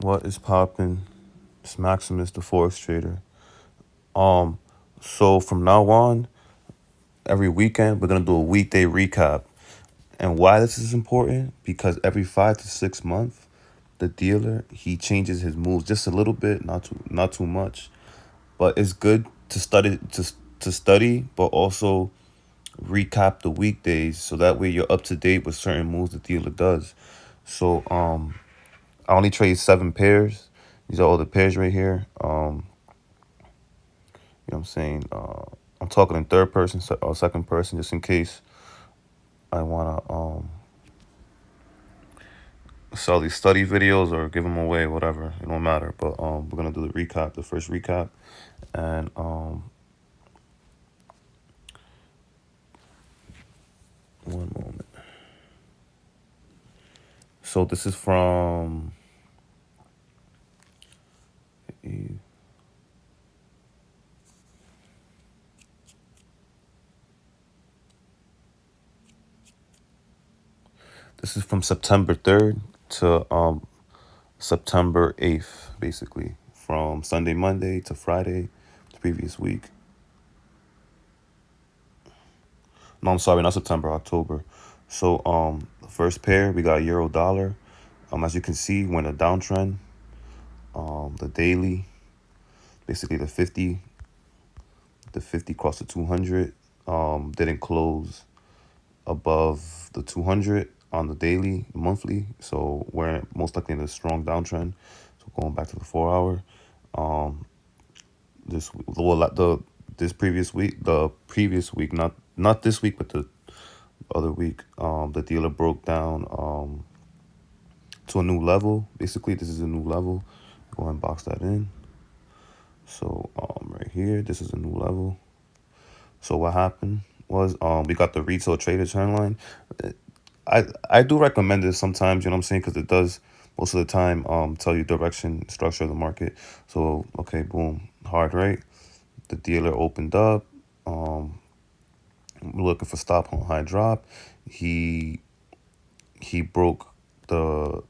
What is poppin'? It's Maximus, the Forex trader. Um, so from now on, every weekend we're gonna do a weekday recap. And why this is important? Because every 5 to 6 months, the dealer he changes his moves just a little bit, not too much. But it's good to study, but also recap the weekdays so that way you're up to date with certain moves the dealer does. So I only trade 7 pairs. These are all the pairs right here. You know what I'm saying? I'm talking in third person or second person just in case I want to sell these study videos or give them away, whatever. It don't matter. But we're going to do the recap, the first recap. And one moment. So this is from September 3rd to September 8th, basically. From Sunday, Monday to Friday, the previous week. No, I'm sorry, not September, October. So the first pair we got euro dollar. As you can see, we're in a downtrend. The daily, basically the 50 crossed the 200. Didn't close above the 200 on the daily, monthly. So we're most likely in a strong downtrend. So going back to the 4 hour, the previous week, not this week, but the other week, the dealer broke down to a new level. Basically, this is a new level. Go ahead and box that in. So right here, this is a new level. So what happened was we got the retail trader trend line. I do recommend this sometimes, you know what I'm saying, because it does most of the time tell you direction, structure of the market. So okay, boom, hard right. The dealer opened up. Looking for stop on high drop. He broke the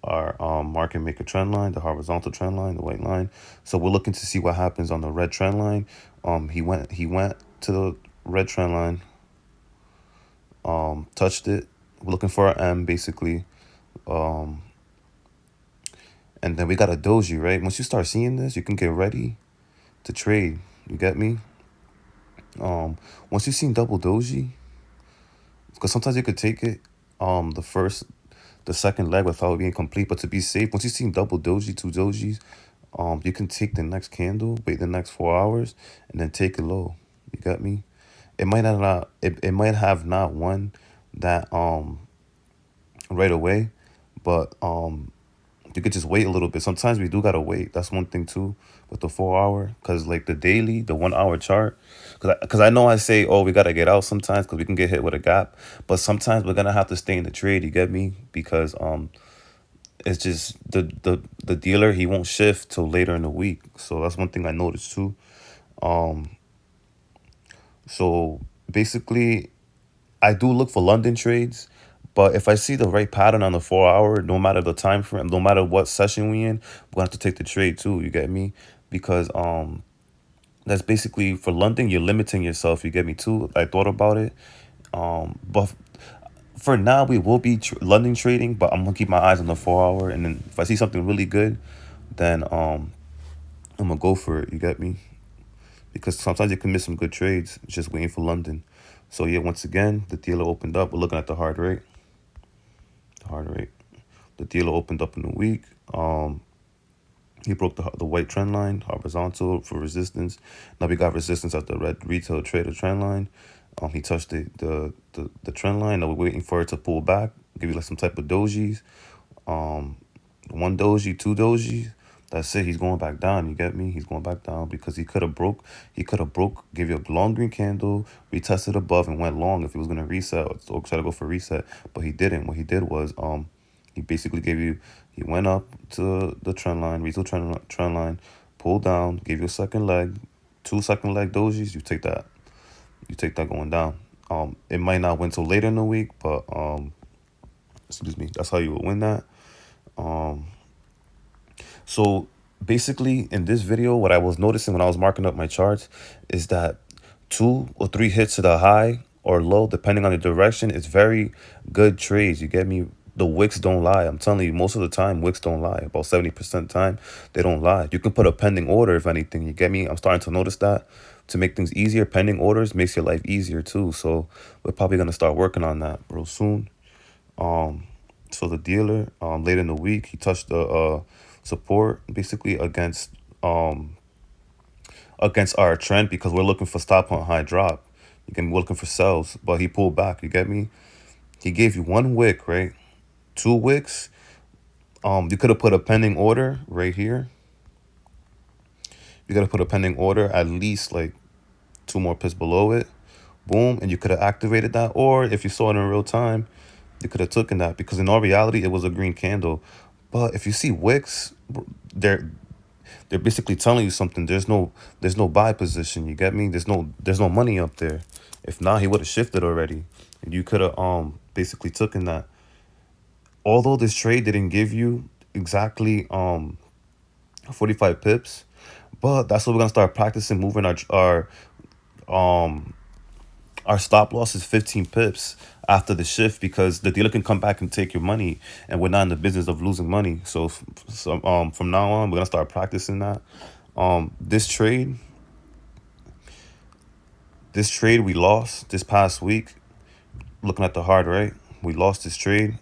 our market maker trend line, the horizontal trend line, the white line. So we're looking to see what happens on the red trend line. He went to the red trend line, touched it. We're looking for an M basically. And then we got a doji, right? Once you start seeing this, you can get ready to trade. You get me? Once you've seen double doji, because sometimes you could take it the second leg without being complete, but to be safe, once you've seen double doji, two dojis, you can take the next candle, wait the next 4 hours, and then take it low. You got me? It might have not won that right away, but you could just wait a little bit. Sometimes we do gotta wait. That's one thing too with the 4 hour, because like the daily, the 1 hour chart, because I know I say, oh, we gotta get out sometimes because we can get hit with a gap, but sometimes we're gonna have to stay in the trade. You get me? Because it's just the dealer, he won't shift till later in the week. So that's one thing I noticed too. So basically, I do look for London trades, but if I see the right pattern on the 4 hour, no matter the time frame, no matter what session we in, we're gonna have to take the trade too. You get me? Because that's basically for London, you're limiting yourself. You get me too. I thought about it, but for now we will be London trading, but I'm gonna keep my eyes on the 4 hour, and then if I see something really good, then I'm gonna go for it. You get me? Because sometimes you can miss some good trades just waiting for London. So yeah, once again, the dealer opened up. We're looking at the hard rate. The hard rate. The dealer opened up in a week. He broke the white trend line, horizontal for resistance. Now we got resistance at the red retail trader trend line. He touched the trend line. Now we're waiting for it to pull back, give you like some type of dojis. One doji, two doji. That's it. He's going back down. You get me? He's going back down because he could have broke. He could have broke, give you a long green candle, retested above, and went long if he was gonna reset or try to go for reset. But he didn't. What he did was he basically gave you. He went up to the trend line, retail trend line, pulled down, gave you a second leg, 2 second leg dojis. You take that. You take that going down. It might not win till later in the week, but excuse me. That's how you would win that. So basically, in this video, what I was noticing when I was marking up my charts is that 2 or 3 hits to the high or low, depending on the direction, it's very good trades. You get me? The wicks don't lie. I'm telling you, most of the time, wicks don't lie. About 70% time, they don't lie. You can put a pending order, if anything. You get me? I'm starting to notice that. To make things easier, pending orders makes your life easier too. So we're probably gonna start working on that real soon. Um, so the dealer, late in the week, he touched the support basically um against our trend because we're looking for stop hunt high drop. You get me? We're looking for sells, but he pulled back. You get me? He gave you one wick, right? 2 wicks. You could have put a pending order right here. You gotta put a pending order at least like 2 more pips below it. Boom, and you could have activated that. Or if you saw it in real time, you could have taken that because in all reality, it was a green candle. But if you see wicks, they're they're basically telling you something. There's no buy position. You get me? There's no money up there. If not, he would have shifted already, and you could have basically taken that. Although this trade didn't give you exactly 45 pips, but that's what we're gonna start practicing moving um our stop loss is 15 pips after the shift because the dealer can come back and take your money, and we're not in the business of losing money. So from now on, we're gonna start practicing that. This trade, we lost this past week. Looking at the hard right, we lost this trade.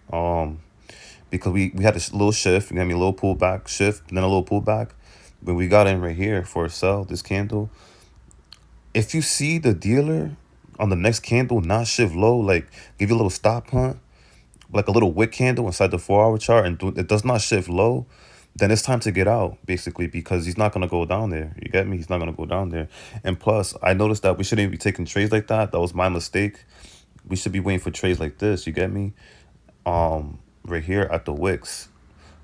Because we had a little shift, you know what I mean, a little pullback shift, and then a little pullback. But we got in right here for a sell. This candle. If you see the dealer on the next candle not shift low, like give you a little stop hunt, like a little wick candle inside the 4 hour chart, and it does not shift low, then it's time to get out basically because he's not gonna go down there. You get me? He's not gonna go down there. And plus, I noticed that we shouldn't be taking trades like that. That was my mistake. We should be waiting for trades like this. You get me? Right here at the wicks.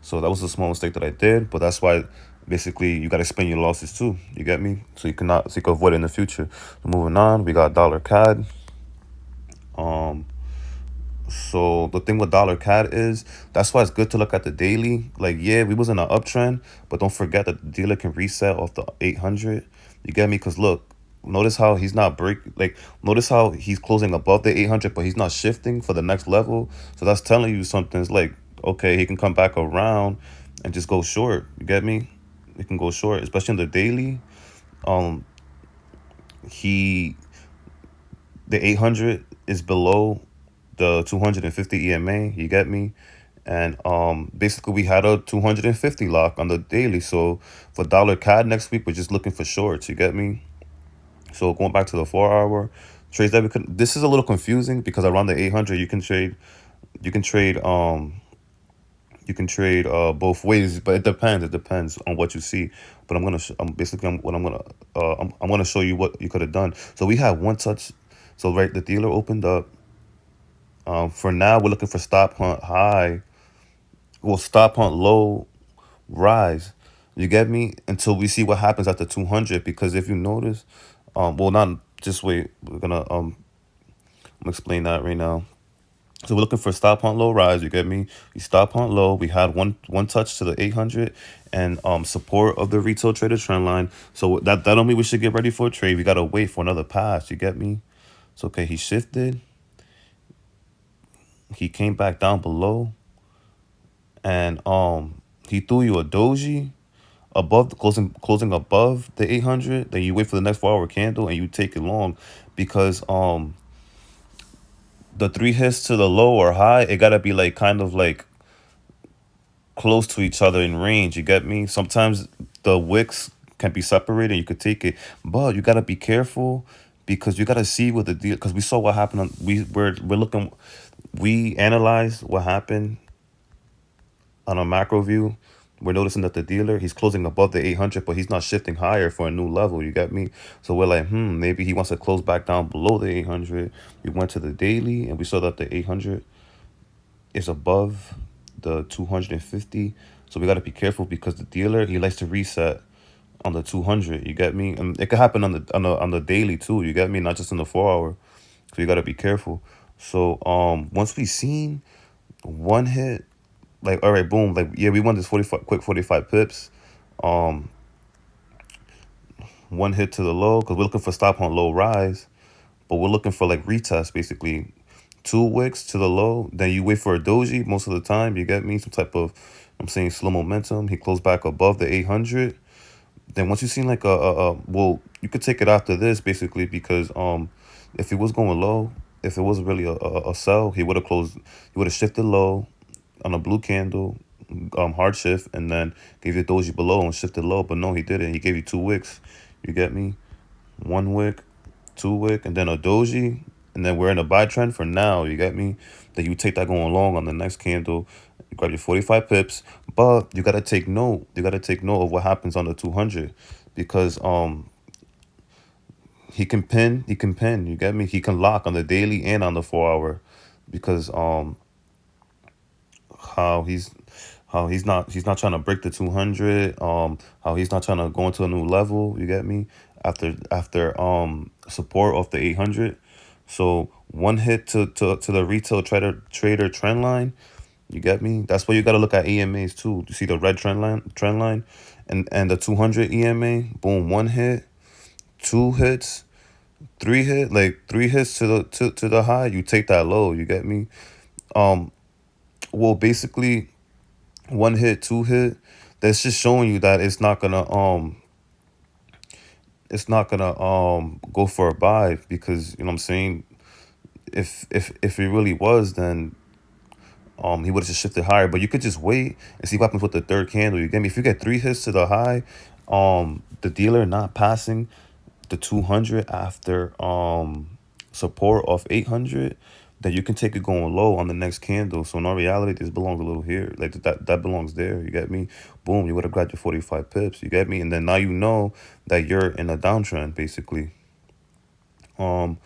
So that was a small mistake that I did, but that's why basically you got to explain your losses too. You get me? So you can avoid it in the future. So moving on, we got dollar CAD. Um, so the thing with dollar CAD is that's why it's good to look at the daily. Like yeah, we was in an uptrend, but don't forget that the dealer can reset off the 800. You get me? Cause look, notice how he's not notice how he's closing above the 800, but he's not shifting for the next level. So that's telling you something. It's like okay, he can come back around and just go short. You get me? He can go short, especially in the daily. Um, he the 800 is below the 250 EMA. You get me? And basically we had a 250 lock on the daily. So for dollar CAD next week, we're just looking for shorts. You get me? So going back to the 4 hour trades that we could. This is a little confusing because around the 800 you can trade both ways, but it depends on what you see. But I'm basically what I'm gonna I'm gonna show you what you could have done. So we had one touch. So right, the dealer opened up. For now, we're looking for stop hunt high. Well, stop hunt low, rise. You get me? Until we see what happens at the 200. Because if you notice, well, not just wait. We're gonna I'm gonna explain that right now. So we're looking for stop hunt low rise. You get me? We stop hunt low. We had one touch to the 800 and support of the retail trader trend line. So that don't mean we should get ready for a trade. We gotta wait for another pass. You get me? So okay, he shifted. He came back down below, and he threw you a doji above the closing above the 800. Then you wait for the next 4 hour candle and you take it long, because the 3 hits to the low or high, it gotta be like kind of like close to each other in range. You get me? Sometimes the wicks can be separated. You could take it, but you gotta be careful because you gotta see what the deal. Because we saw what happened. We're looking. We analyzed what happened on a macro view. We're noticing that the dealer, he's closing above the 800, but he's not shifting higher for a new level. You get me? So we're like, maybe he wants to close back down below the 800. We went to the daily and we saw that the 800 is above the 250. So we got to be careful because the dealer, he likes to reset on the 200. You get me? And it could happen on the daily too. You get me? Not just in the 4 hour. So you got to be careful. So once we seen one hit, like all right, boom, like yeah, we won this 45 quick 45 pips. Um, one hit to the low because we're looking for stop on low rise, but we're looking for like retest basically. Two wicks to the low, then you wait for a doji most of the time. You get me? Some type of, I'm saying slow momentum. He closed back above the 800. Then once you see like well, you could take it after this basically because if he was going low, if it was really a sell, he would have closed, he would have shifted low on a blue candle, hard shift, and then gave you a doji below and shifted low. But no, he didn't. He gave you two wicks. You get me? One wick, two wick, and then a doji, and then we're in a buy trend for now. You get me? Then you take that going long on the next candle. You grab your 45 pips, but you gotta take note. You gotta take note of what happens on the 200, because he can pin. He can pin. You get me? He can lock on the daily and on the 4 hour, because how he's he's not trying to break the 200, how he's not trying to go into a new level, you get me, after support off the 800. So one hit to the retail trader trend line, you get me. That's why you got to look at EMAs too. You see the red trend line, and the 200 EMA, boom, one hit, two hits, three hits to the high, you take that low, you get me. um well, basically, one hit, two hit, that's just showing you that it's not gonna go for a buy, because you know what I'm saying. If it really was, then he would have just shifted higher. But you could just wait and see what happens with the third candle. You get me? If you get three hits to the high, the dealer not passing the 200 after support of 800, then you can take it going low on the next candle. So in all reality, this belongs a little here, like that belongs there, you get me. Boom, you would have got your 45 pips, you get me. And then now you know that you're in a downtrend basically. um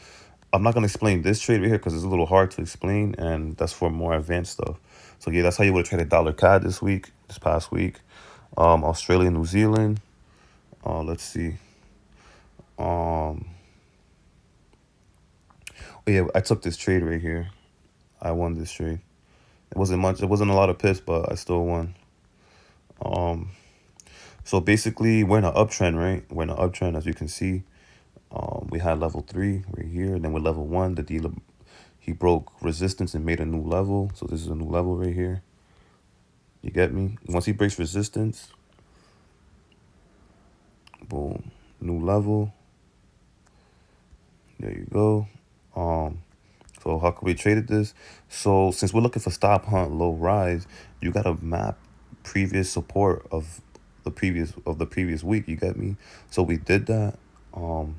I'm not going to explain this trade right here because it's a little hard to explain, and that's for more advanced stuff. So yeah, that's how you would have traded dollar CAD this past week. Australia, New Zealand, let's see. um oh yeah, I took this trade right here. I won this trade. It wasn't much. It wasn't a lot of pips, but I still won. Um, so basically, we're in an uptrend, right? We're in an uptrend, as you can see. We had level three right here, and then with level one, the dealer, he broke resistance and made a new level. So this is a new level right here. You get me? Once he breaks resistance, boom, new level. There you go. Um, so how could we traded this? So since we're looking for stop hunt low rise, you gotta map previous support of the previous week. You get me? So we did that. Um,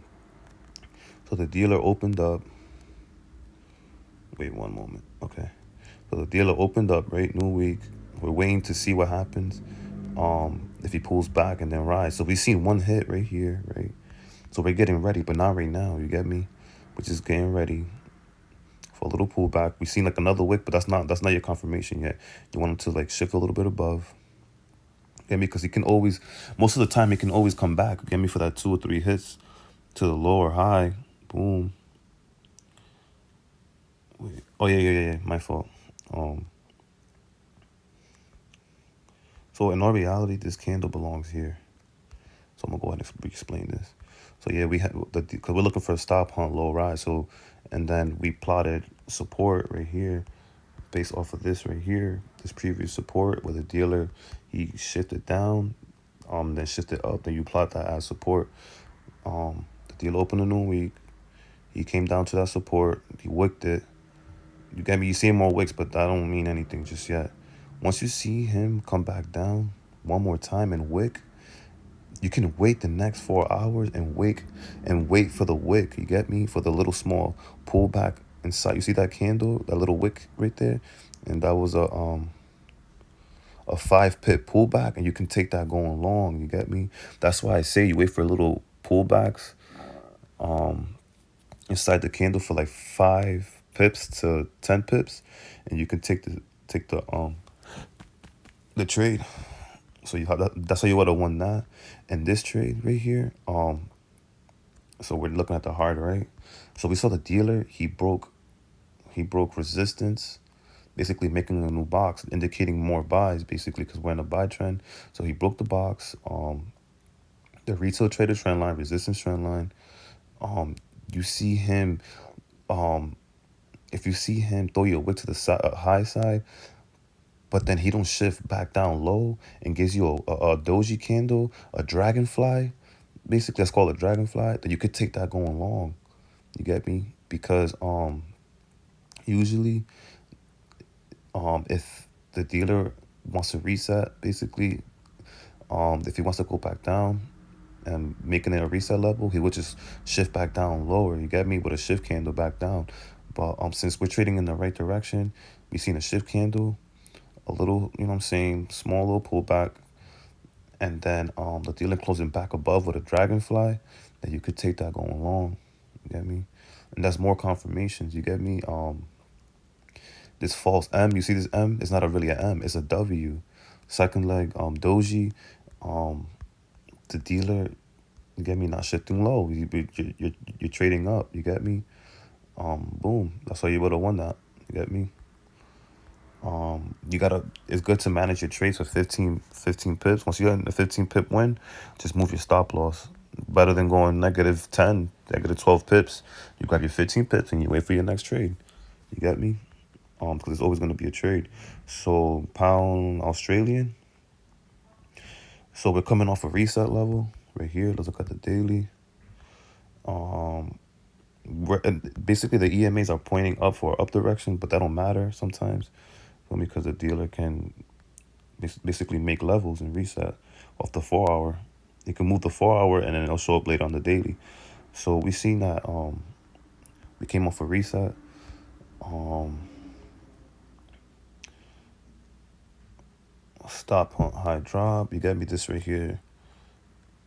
so the dealer opened up. Wait one moment. Okay. So the dealer opened up, right? New week. We're waiting to see what happens. If he pulls back and then rise. So we seen one hit right here, right? So we're getting ready, but not right now. You get me? We're just getting ready for a little pullback. We seen like another wick, but that's not your confirmation yet. You want him to like shift a little bit above. Get me? Because he can always, most of the time, he can always come back. Get me? For that two or three hits to the low or high. Boom. Wait. Oh yeah. My fault. Um. So in our reality, this candle belongs here. So I'm gonna go ahead and explain this. So yeah, we had because we're looking for a stop hunt low rise. So, and then we plotted support right here based off of this right here, this previous support where the dealer, he shifted down, then shifted up, then you plot that as support. The dealer opened a new week, he came down to that support, he wicked it. You get me? You see more wicks, but that don't mean anything just yet. Once you see him come back down one more time and wick, you can wait the next 4 hours and wait for the wick. You get me? For the little small pullback inside. You see that candle, that little wick right there, and that was a 5 pip pullback, and you can take that going long. You get me? That's why I say you wait for little pullbacks inside the candle for like 5 pips to 10 pips, and you can take the trade. So that's how you would have won that. And this trade right here. So we're looking at the hard, right? So we saw the dealer. He broke resistance basically making a new box, indicating more buys, basically, because we're in a buy trend. So he broke the box. The retail trader trend line, resistance trend line. Um, you see him. Um, if you see him throw your wick to the high side, but then he don't shift back down low and gives you a doji candle, a dragonfly, basically that's called a dragonfly, then you could take that going long. You get me? Because usually if the dealer wants to reset, basically, if he wants to go back down and making it a reset level, he would just shift back down lower. You get me? With a shift candle back down. But since we're trading in the right direction, we seen a shift candle, a little, you know what I'm saying, small little pullback, and then the dealer closing back above with a dragonfly, then you could take that going long. You get me? And that's more confirmations. You get me? This false M, you see this M? It's not a really a M. It's a W. Second leg, doji, um, the dealer. You get me? Not shifting low. You're trading up. You get me? Boom. That's how you would have won that. You get me? You gotta. It's good to manage your trades for 15 pips. Once you get a 15 pip win, just move your stop loss. Better than going negative 10, negative 12 pips. You grab your 15 pips and you wait for your next trade. You get me? Because it's always gonna be a trade. So pound Australian. So we're coming off a reset level right here. Let's look at the daily. And basically the EMAs are pointing up for up direction, but that don't matter sometimes, because the dealer can basically make levels and reset off the 4 hour. You can move the 4 hour and then it'll show up later on the daily. So we seen that we came off a reset. Stop hunt high drop. You get me, this right here.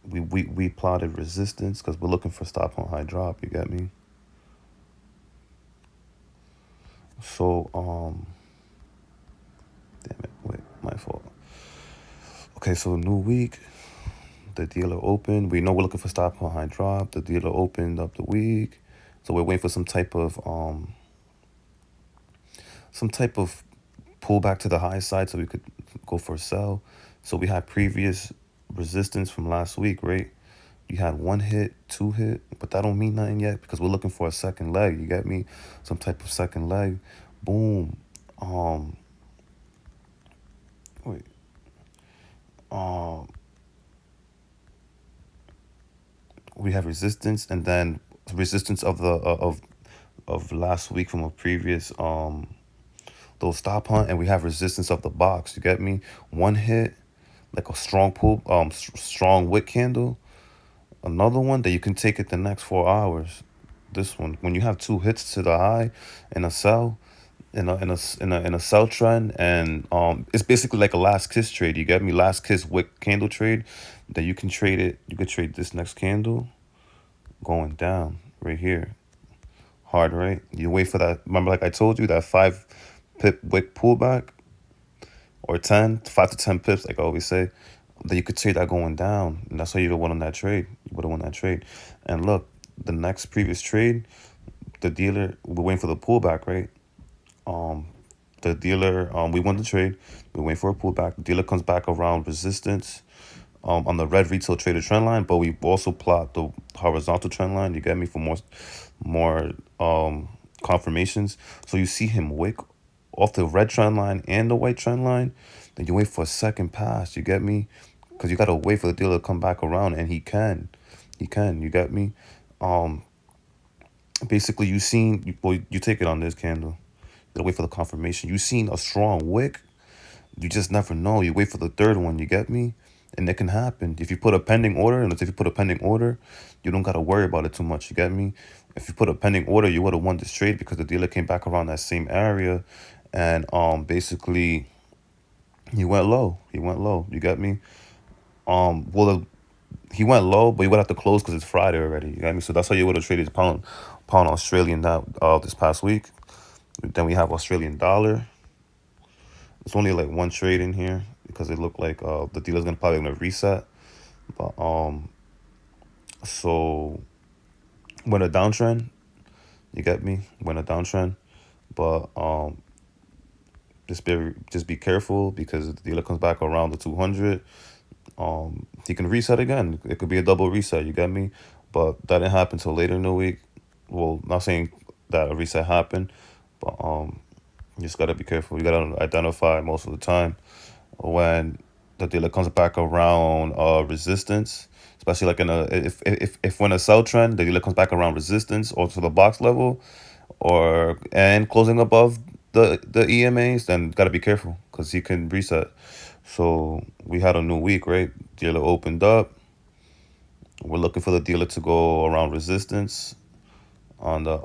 We plotted resistance because we're looking for stop hunt high drop. You get me? So damn it, wait, my fault. Okay, so new week. The dealer opened. We know we're looking for stop hunt high drop. The dealer opened up the week. So we're waiting for some type of pullback to the high side so we could go for a sell. So we had previous resistance from last week, right? You had one hit, two hit, but that don't mean nothing yet because we're looking for a second leg. You get me? Some type of second leg. Boom. Um, wait. Um, we have resistance and then resistance of the of last week from a previous those stop hunt, and we have resistance of the box. You get me? One hit, like a strong pull, strong wick candle. Another one that you can take it the next 4 hours. This one, when you have two hits to the high and a sell, in a sell trend, and it's basically like a last kiss trade. You get me? Last kiss wick candle trade. That you can trade it. You could trade this next candle going down right here. Hard, right? You wait for that. Remember, like I told you, that 5 pip wick pullback, or 5 to 10 pips, like I always say, that you could trade that going down. And that's how you would have won on that trade. You would have won that trade. And look, the next previous trade, the dealer, we're waiting for the pullback, right? The dealer, we won the trade. We're waiting for a pullback. The dealer comes back around resistance on the red retail trader trend line, but we also plot the horizontal trend line. You get me? For more confirmations. So you see him wick off the red trend line and the white trend line. Then you wait for a second pass. You get me? Because you gotta wait for the dealer to come back around, and he can. He can. You get me? Basically, you take it on this candle. You gotta wait for the confirmation. You seen a strong wick. You just never know. You wait for the third one. You get me? And it can happen. If you put a pending order, and if you put a pending order, you don't gotta worry about it too much. You get me? If you put a pending order, you would have won this trade because the dealer came back around that same area, and basically he went low. He went low. You get me? Well, he went low, but he would have to close because it's Friday already. You got me? So that's how you would have traded pound Australian that this past week. Then we have Australian dollar. It's only like one trade in here because it looked like the dealer's probably gonna reset. But so when a downtrend, you get me? When a downtrend, but just be careful because if the dealer comes back around the 200, he can reset again. It could be a double reset. You get me? But that didn't happen till later in the week. Well, not saying that a reset happened, but you just gotta be careful. You gotta identify most of the time when the dealer comes back around resistance, especially like in a if when a sell trend, the dealer comes back around resistance or to the box level, or and closing above the EMAs, then gotta be careful because he can reset. So we had a new week, right? Dealer opened up. We're looking for the dealer to go around resistance on the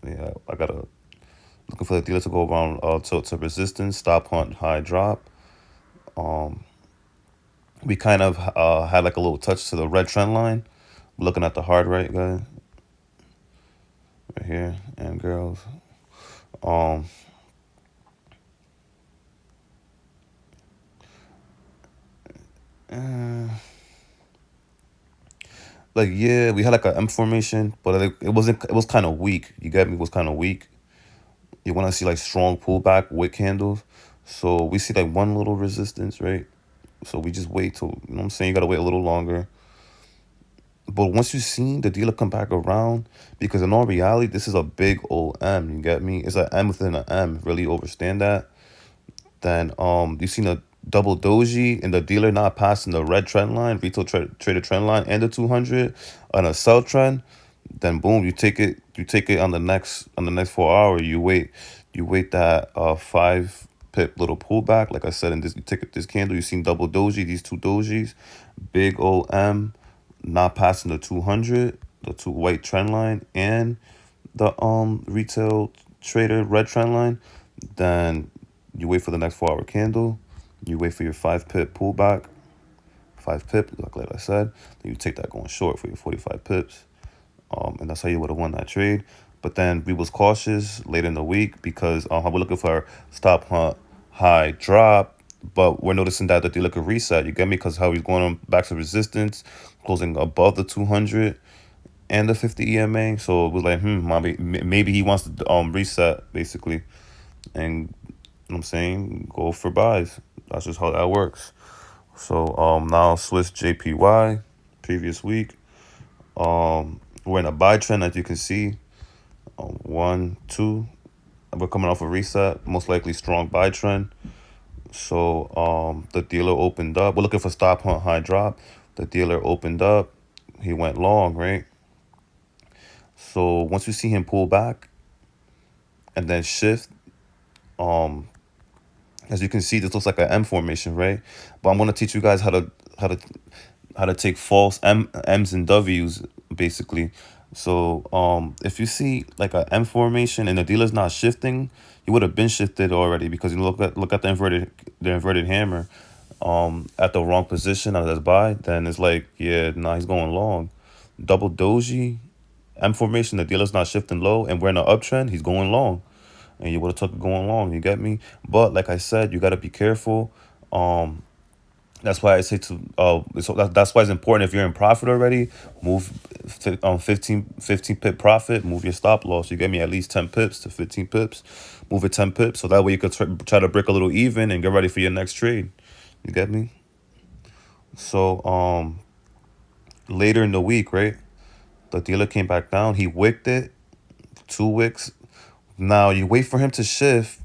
yeah, I gotta looking for the dealer to go around to resistance, stop hunt, high drop. Um, we kind of had like a little touch to the red trend line. Looking at the hard right guy right here and girls. Um, eh, like yeah, we had like a M formation, but it wasn't. It was kind of weak. You get me? It was kind of weak. You want to see like strong pullback wick candles. So we see like one little resistance, right? So we just wait till you know what I'm saying. You gotta wait a little longer. But once you see the dealer come back around, because in all reality, this is a big old M. You get me? It's an M within an M. Really understand that. Then you seen a double doji and the dealer not passing the red trend line, retail traded trend line, and the 200 on a sell trend. Then boom, you take it on the next 4 hour. You wait that 5 pip little pullback. Like I said, in this you take this candle, you seen double doji, these two dojis, big old M, not passing the 200, the two white trend line, and the retail trader red trend line. Then you wait for the next 4 hour candle. You wait for your 5 pip pullback, 5 pip, like I said. Then you take that going short for your 45 pips. And that's how you would have won that trade. But then we was cautious late in the week because we're looking for stop hunt high drop, but we're noticing that the dealer could reset. You get me? Because how he's going on back to resistance, closing above the 200 and the 50 EMA. So it was like, maybe he wants to reset basically, and you know what I'm saying, go for buys. That's just how that works. So now Swiss JPY, previous week. We're in a buy trend as you can see. One, two. We're coming off a reset, most likely strong buy trend. So the dealer opened up. We're looking for stop hunt high drop. The dealer opened up. He went long, right? So once you see him pull back and then shift, um, as you can see, this looks like an M formation, right? But I'm gonna teach you guys how to how to take false M's and W's basically. So if you see like a M formation and the dealer's not shifting, he would have been shifted already because you look at the inverted hammer at the wrong position as buy, then it's like, yeah, nah, he's going long. Double doji, M formation, the dealer's not shifting low and we're in an uptrend, he's going long. And you would have took it going long, you get me? But like I said, you gotta be careful. Um that's why I say that's why it's important if you're in profit already, move 15 pip profit, move your stop loss. You get me? At least 10 pips to 15 pips. Move it 10 pips. So that way you could try to break a little even and get ready for your next trade. You get me? So later in the week, right? The dealer came back down. He wicked it, 2 wicks. Now you wait for him to shift.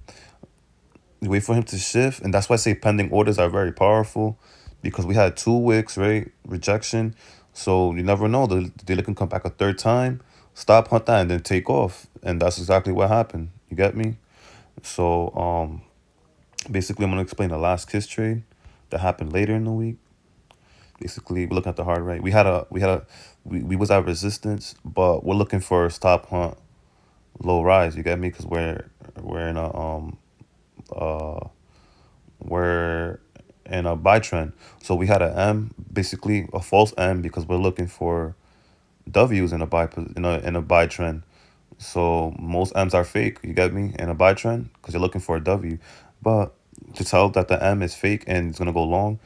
You wait for him to shift, and that's why I say pending orders are very powerful, because we had 2 wicks, right? Rejection. So you never know. The dealer can come back a third time, stop hunt that, and then take off. And that's exactly what happened. You get me? So basically, I'm gonna explain the last kiss trade that happened later in the week. Basically, we look at the hard right. We was at resistance, but we're looking for stop hunt low rise. You get me? Because we're in a uh we're in a buy trend. So we had a M, basically a false M, because we're looking for W's in a buy trend. So most M's are fake. You get me? In a buy trend, because you're looking for a W. But to tell that the M is fake and it's gonna go long,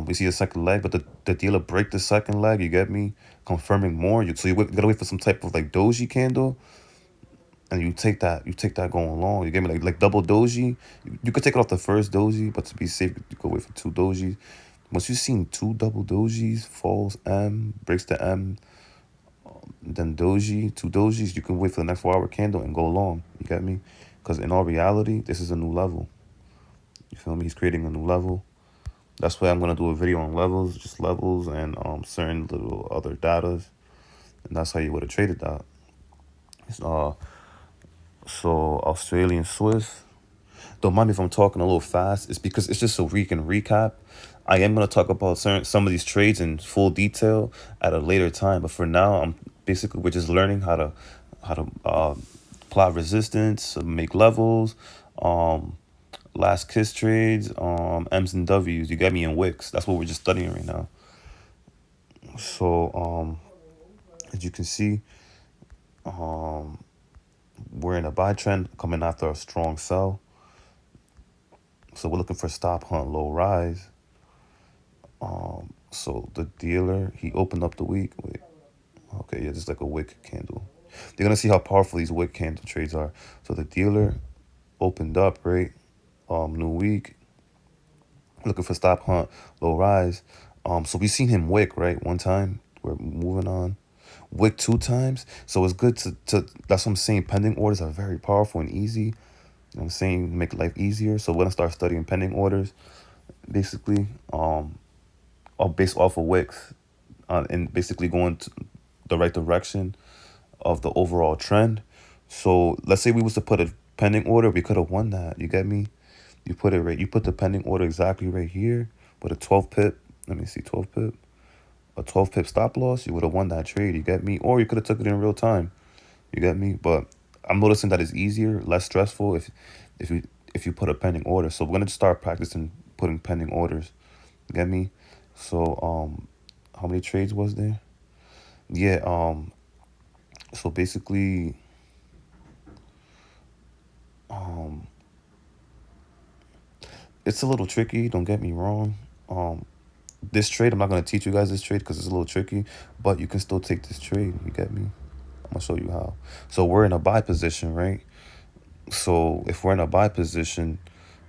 we see a second leg, but the dealer break the second leg. You get me? Confirming more. So you gotta wait for some type of like doji candle, and you take that going long. You get me like double doji. You could take it off the first doji, but to be safe, you could wait for two dojis. Once you've seen two double dojis, falls M, breaks the M, then doji, two dojis, you can wait for the next 4 hour candle and go long. You get me? Because in all reality, this is a new level. You feel me? He's creating a new level. That's why I'm gonna do a video on levels, just levels and certain little other datas, and that's how you would have traded that. Uh, so Australian Swiss. Don't mind me if I'm talking a little fast. It's because it's just so we can recap. I am gonna talk about some of these trades in full detail at a later time, but for now, I'm basically we're just learning how to plot resistance, make levels, um, last kiss trades, M's and W's. You got me in Wicks. That's what we're just studying right now. So as you can see, um, we're in a buy trend coming after a strong sell. So we're looking for stop hunt low rise. So the dealer, he opened up the week. Wait, okay, yeah, just like a wick candle. You're gonna see how powerful these wick candle trades are. So the dealer opened up, right? New week, looking for stop hunt, low rise. So we seen him wick, right? One time. We're moving on. Wick two times. So it's good to that's what I'm saying. Pending orders are very powerful and easy. You know what I'm saying? Make life easier. So we're gonna start studying pending orders, basically. All based off of wicks. And basically going to the right direction of the overall trend. So let's say we was to put a pending order, we could have won that. You get me? You put it right. You put the pending order exactly right here with a 12 pip. Let me see, 12 pip. A 12 pip stop loss. You would have won that trade. You get me? Or you could have took it in real time. You get me? But I'm noticing that it's easier, less stressful if you if you put a pending order. So we're gonna start practicing putting pending orders. You get me? So how many trades was there? Yeah, so basically, um, it's a little tricky. Don't get me wrong. This trade, I'm not gonna teach you guys this trade because it's a little tricky, but you can still take this trade. You get me? I'm gonna show you how. So we're in a buy position, right? So if we're in a buy position,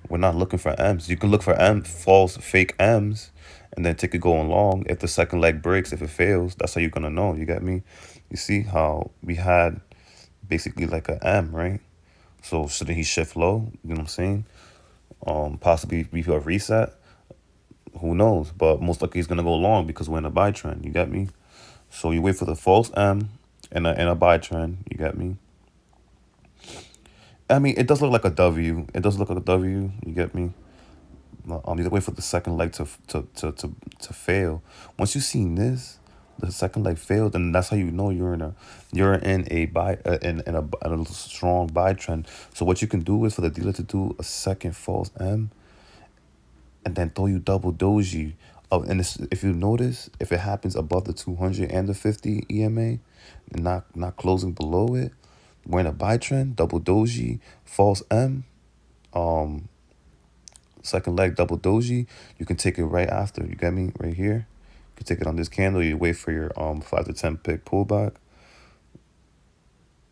we're not looking for M's. You can look for M false fake M's, and then take it going long. If the second leg breaks, if it fails, that's how you're gonna know. You get me? You see how we had basically like a M, right? So shouldn't he shift low? You know what I'm saying? Possibly be a reset. Who knows? But most likely he's gonna go long because we're in a buy trend. You get me? So you wait for the false M in a buy trend. You get me? I mean, it does look like a W. It does look like a W. You get me? You wait for the second leg to fail. Once you seen this, the second leg failed, and that's how you know you're in a buy in a strong buy trend. So what you can do is for the dealer to do a second false M, and then throw you double doji. Oh, and if you notice, if it happens above the 200 and the 50 EMA, and not closing below it, we're in a buy trend, double doji, false M, um, second leg double doji. You can take it right after. You get me right here. You can take it on this candle. You wait for your 5 to 10 pick pullback.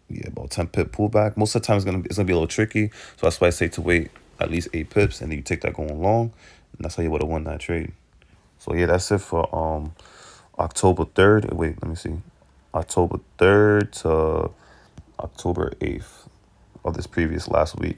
Yeah, about 10 pip pullback. Most of the time it's gonna be a little tricky. So that's why I say to wait at least 8 pips, and then you take that going long, and that's how you would have won that trade. So yeah, that's it for October 3rd. Wait, let me see. October 3rd to October 8th of this previous last week.